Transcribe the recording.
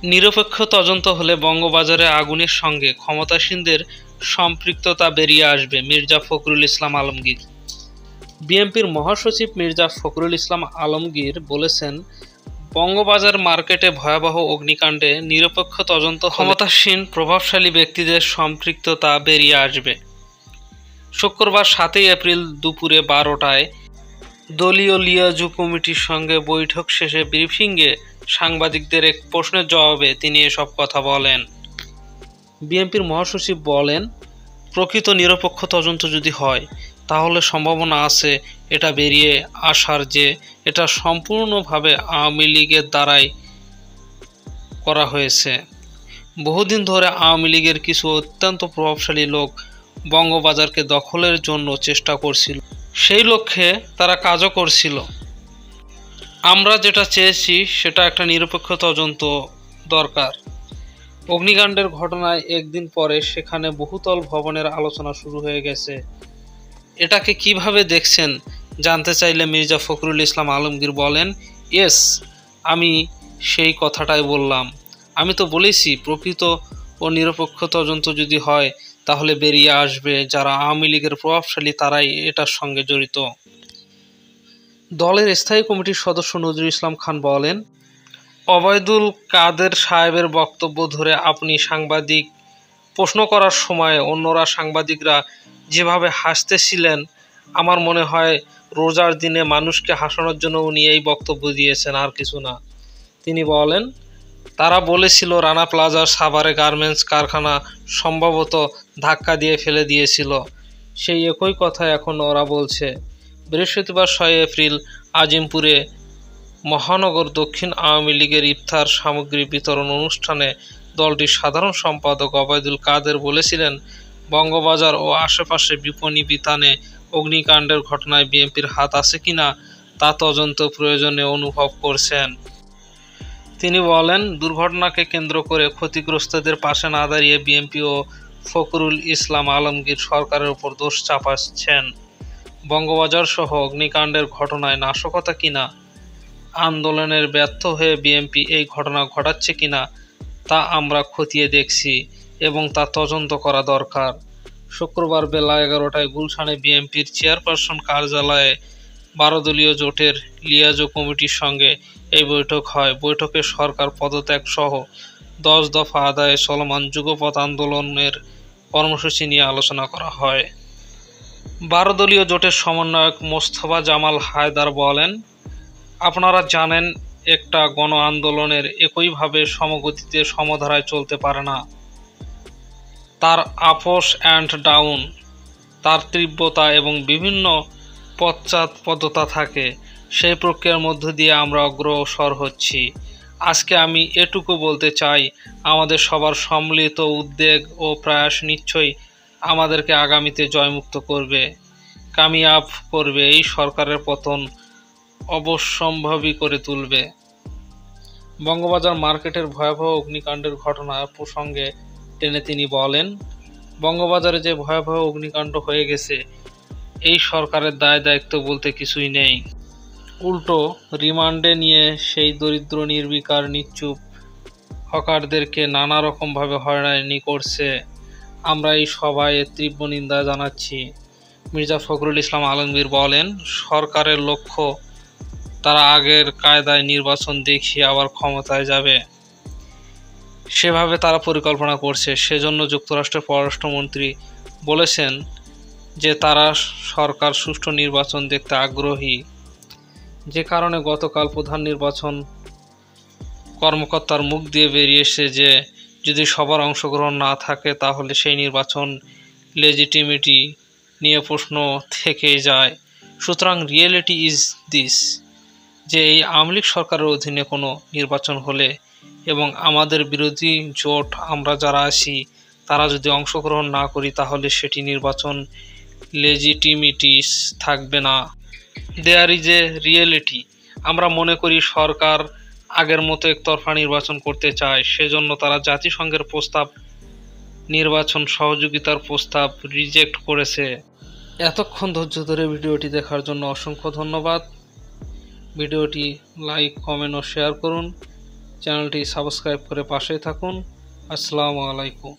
নিরপেক্ষ তদন্ত হলে বঙ্গবাজারে আগুনের সঙ্গে ক্ষমতাসীনদের সম্পৃক্ততা বেরিয়ে আসবে, মির্জা ফখরুল ইসলাম আলমগীর। বিএনপির মহাসচিব মির্জা ফখরুল ইসলাম আলমগীর বলেছেন, বঙ্গবাজার মার্কেটে ভয়াবহ অগ্নিকাণ্ডে নিরপেক্ষ তদন্ত ক্ষমতাসীন প্রভাবশালী ব্যক্তিদের সম্পৃক্ততা বেরিয়ে আসবে। শুক্রবার 7 এপ্রিল দুপুরে 12টায় দলীয় লিয়াজু কমিটির সঙ্গে বৈঠক শেষে ব্রিফিংয়ে সাংবাদিকদের এক প্রশ্নের জবাবে তিনি এসব কথা বলেন। বিএনপির মহাসচিব বলেন, প্রকৃত নিরপেক্ষ তদন্ত যদি হয় তাহলে সম্ভাবনা আছে এটা বেরিয়ে আসার যে এটা সম্পূর্ণভাবে আওয়ামী লীগের দ্বারাই করা হয়েছে। বহুদিন ধরে আওয়ামী লীগের কিছু অত্যন্ত প্রভাবশালী লোক বঙ্গবাজারকে দখলের জন্য চেষ্টা করছিল, সেই লক্ষ্যে তারা কাজও করছিল। আমরা যেটা চেয়েছি সেটা একটা নিরপেক্ষ তদন্ত দরকার। অগ্নিকাণ্ডের ঘটনায় একদিন পরে সেখানে বহুতল ভবনের আলোচনা শুরু হয়ে গেছে। এটাকে কিভাবে দেখছেন জানতে চাইলে মির্জা ফখরুল ইসলাম আলমগীর বলেন, ইয়েস, আমি সেই কথাটাই বললাম। আমি তো বলেছি প্রকৃত ও নিরপেক্ষ তদন্ত যদি হয় তাহলে বেরিয়ে আসবে যারা আওয়ামী লীগের প্রভাবশালী তারাই এটার সঙ্গে জড়িত। দলের স্থায়ী কমিটির সদস্য নজরুল ইসলাম খান বলেন, ওবায়দুল কাদের সাহেবের বক্তব্য ধরে আপনি সাংবাদিক প্রশ্ন করার সময় অন্যরা সাংবাদিকরা যেভাবে হাসতেছিলেন, আমার মনে হয় রোজার দিনে মানুষকে হাসানোর জন্য উনি এই বক্তব্য দিয়েছেন, আর কিছু না। তিনি বলেন, তারা বলেছিল রানা প্লাজার সাভারে গার্মেন্টস কারখানা সম্ভবত ধাক্কা দিয়ে ফেলে দিয়েছিল, সেই একই কথা এখন ওরা বলছে। বৃহস্পতিবার 6 এপ্রিল আজিমপুরে মহানগর দক্ষিণ আওয়ামী লীগের ইফতার সামগ্রী বিতরণ অনুষ্ঠানে দলটির সাধারণ সম্পাদক ওবায়দুল কাদের বলেছিলেন, বঙ্গবাজার ও আশেপাশে বিপণী বিতানে অগ্নিকাণ্ডের ঘটনায় বিএনপির হাত আছে কিনা তা তদন্ত প্রয়োজনে অনুভব করছেন। তিনি বলেন, দুর্ঘটনাকে কেন্দ্র করে ক্ষতিগ্রস্তদের পাশে না দাঁড়িয়ে বিএনপি ও ফখরুল ইসলাম আলমগীর সরকারের উপর দোষ চাপাচ্ছেন। বঙ্গবাজার সহ অগ্নিকাণ্ডের ঘটনায় নাশকতা কিনা, আন্দোলনের ব্যর্থ হয়ে বিএনপি এই ঘটনা ঘটাচ্ছে কিনা তা আমরা খতিয়ে দেখছি এবং তা তদন্ত করা দরকার। শুক্রবার বেলা 11টায় গুলশানে বিএনপির চেয়ারপারসন কার্যালয়ে 12 দলীয় জোটের লিয়াজু কমিটির সঙ্গে এই বৈঠক হয়। বৈঠকে সরকার পদত্যাগ সহ 10 দফা আদায়ে চলমান যুগপৎ আন্দোলনের কর্মসূচি নিয়ে আলোচনা করা হয়। 12 দলীয় জোটের সমন্বয়ক মোস্তফা জামাল হায়দার বলেন, আপনারা জানেন একটা গণ আন্দোলনের একইভাবে সমগতিতে সমধারায় চলতে পারে না। তার আপস অ্যান্ড ডাউন, তার তীব্রতা এবং বিভিন্ন পশ্চাৎপদতা থাকে। সেই প্রক্রিয়ার মধ্য দিয়ে আমরা অগ্রসর হচ্ছি। আজকে আমি এটুকু বলতে চাই, আমাদের সবার সম্মিলিত উদ্যোগ ও প্রয়াস নিশ্চয়ই আমাদেরকে আগামীতে জয়মুক্ত করবে, কামিয়াব করবে, এই সরকারের পতন অবশ্যম্ভাবী করে তুলবে। বঙ্গবাজার মার্কেটের ভয়াবহ অগ্নিকাণ্ডের ঘটনা প্রসঙ্গে টেনে তিনি বলেন, বঙ্গবাজারে যে ভয়াবহ অগ্নিকাণ্ড হয়ে গেছে এই সরকারের দায় দায়িত্ব বলতে কিছুই নেই। উল্টো রিমান্ডে নিয়ে সেই দরিদ্র নির্বিকার নিশ্চুপ হকারদেরকে নানা রকমভাবে হয়রানি করছে। আমরা এই সভায় তীব্র নিন্দা জানাচ্ছি। মির্জা ফখরুল ইসলাম আলমগীর বলেন, সরকারের লক্ষ্য তারা আগের কায়দায় নির্বাচন দেখিয়ে আবার ক্ষমতায় যাবে, সেভাবে তারা পরিকল্পনা করছে। সেজন্য যুক্তরাষ্ট্রের পররাষ্ট্রমন্ত্রী বলেছেন যে তারা সরকার সুষ্ঠু নির্বাচন দেখতে আগ্রহী, যে কারণে গতকাল প্রধান নির্বাচন কর্মকর্তার মুখ দিয়ে বেরিয়েছে যে যদি সবার অংশগ্রহণ না থাকে তাহলে সেই নির্বাচন লেজিটিমিটি নিয়ে প্রশ্ন থেকেই যায়। সুতরাং রিয়েলিটি ইজ দিস, যে এই আওয়ামী লীগ সরকারের অধীনে কোনো নির্বাচন হলে এবং আমাদের বিরোধী জোট আমরা যারা আছি তারা যদি অংশগ্রহণ না করি তাহলে সেটি নির্বাচন লেজিটিমিটিস থাকবে না। There is a reality. আমরা মনে করি সরকার আগের মতো একতরফা নির্বাচন করতে চায়, সেজন্য তারা জাতিসংঘের প্রস্তাব, নির্বাচন সহযোগিতার প্রস্তাব রিজেক্ট করেছে। এতক্ষণ ধৈর্য ধরে ভিডিওটি দেখার জন্য অসংখ্য ধন্যবাদ। ভিডিওটি লাইক, কমেন্ট ও শেয়ার করুন চ্যানেলটি সাবস্ক্রাইব করে পাশে থাকুন। আসসালামু আলাইকুম।